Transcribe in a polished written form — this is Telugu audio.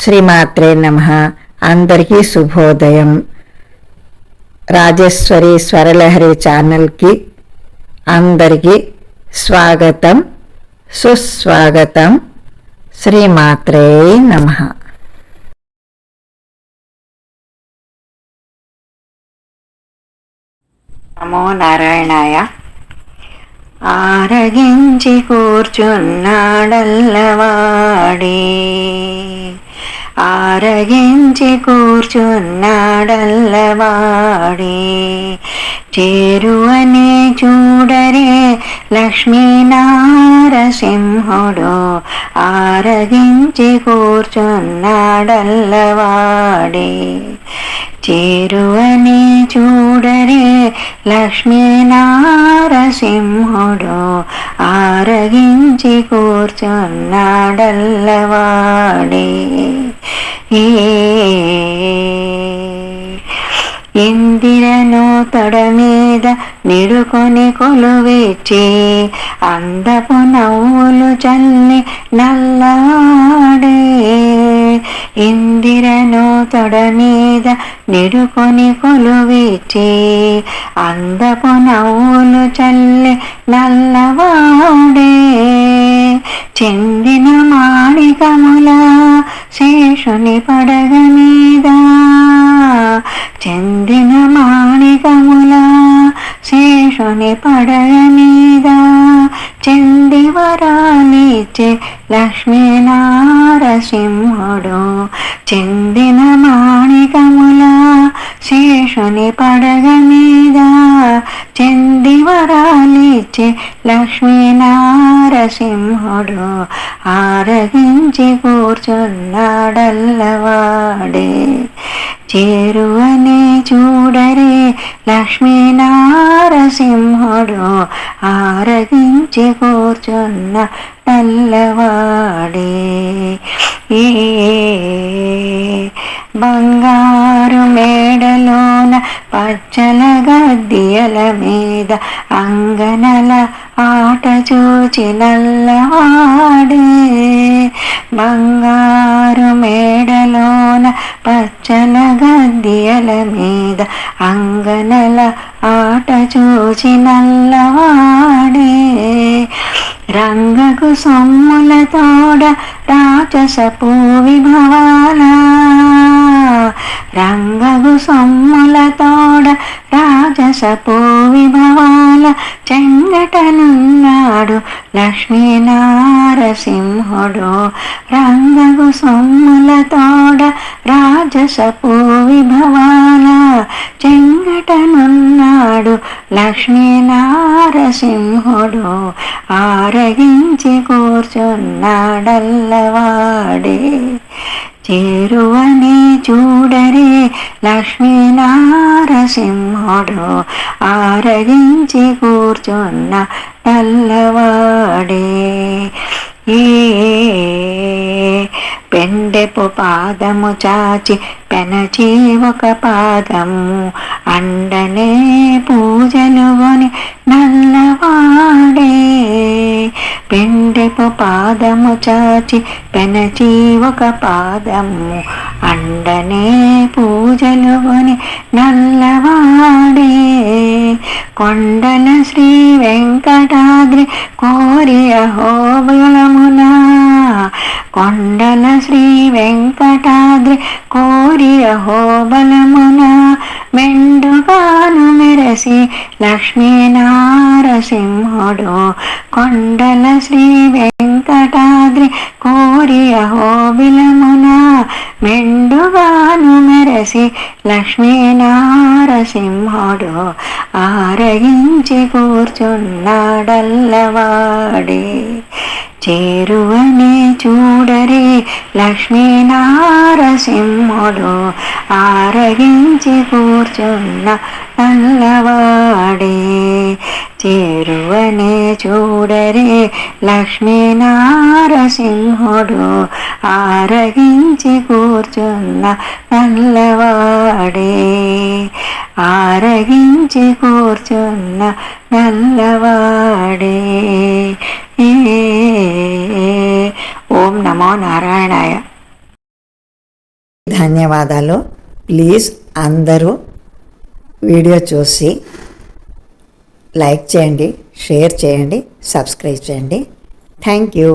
శ్రీమాత్రే నమః. అందరికీ శుభోదయం. రాజేశ్వరి స్వరలహరి ఛానల్కి అందరికీ స్వాగతం, సుస్వాగతం. శ్రీమాత్రే నమః. నమో నారాయణాయ. ఆరగించి కూర్చున్నాడల్లవాడే, ఆరగించి కూర్చున్నాడల్లవాడే, చేరువనే చూడరే లక్ష్మీనారసింహుడు, ఆరగించి కూర్చున్నాడల్లవాడే, చేరువనే చూడరే లక్ష్మీనారసింహుడు, ఆరగించి కూర్చున్నాడల్లవాడే. ఇందిరను తొడ మీద నిడుకొని కొలువెచ్చి, అందపు నవ్వులు చల్లి నల్లవాడే, ఇందిరను తొడ మీద నిడుకొని కొలువెచ్చి, అందపు నవ్వులు చల్లి నల్లవాడే, చెందిన మాణికముల శేషుని పడగ మీద, చెందిన మాణికముల శేషుని పడగ మీద, చెంది వరాలిచ్చే లక్ష్మీనారసింహుడు, చెందిన మాణికముల శేషుని పడగ మీద, చెంది వరాలిచ్చే లక్ష్మీనారసింహుడు, ఆరగించి కూర్చున్నాడల్లవాడే, చేరువనే చూడరే లక్ష్మీనారసింహుడు, ఆరగించి కూర్చున్న నల్లవాడే. బంగారు మేడలోన పచ్చల గద్దియల మీద, అంగనల ఆట చూచి నల్లవాడే, బంగారు మేడలోన పచ్చల గద్దియల మీద, అంగనల ఆట చూచి నల్లవాడే, రంగకు సొమ్ముల తోడ రాచసపు విభవాల, రంగకు సొమ్ముల తోడ రాజసపు విభవాల, చెంగటనున్నాడు లక్ష్మీనారసింహుడు, రంగకు సొమ్ముల తోడ రాజసపు విభవాల, చెంగటనున్నాడు లక్ష్మీనారసింహుడు, ఆరగించి కూర్చున్నాడల్లవాడే, చేరువనే చూడరే లక్ష్మీనారసింహుడు, ఆరగించి కూర్చున్న నల్లవాడే. పెండెపు పాదము చాచి పెనచి ఒక పాదము, అండనే పూజలుగొని నల్లవాడే, పెండెపు పాదము చాచి పెనచి ఒక పాదము, అండనే పూజలుగొని నల్లవాడే, కొండల శ్రీ వెంకటాద్రి కోరి అహోబలమున, కొండల శ్రీ వెంకటాద్రి కోరి అహోబలమున, మెండుగాను మెరసి లక్ష్మీనారసింహుడు, కొండల శ్రీ వెంకటాద్రి కోరి అహోబిలమున, మెండుగాను మెరసి లక్ష్మీనారసింహుడు, ఆరగించి కూర్చున్నాడల్లవాడే, చేరువనే చూడరే లక్ష్మీనారసింహుడు, ఆరగించి కూర్చున్న నల్లవాడే, చేరువనే చూడరే లక్ష్మీనారసింహుడు, ఆరగించి కూర్చున్న నల్లవాడే, ఆరగించి కూర్చున్న నల్లవాడే. ఓం నమో నారాయణాయ. ధన్యవాదాలు. ప్లీజ్ అందరూ వీడియో చూసి లైక్ చేయండి, షేర్ చేయండి, సబ్స్క్రైబ్ చేయండి. Thank you.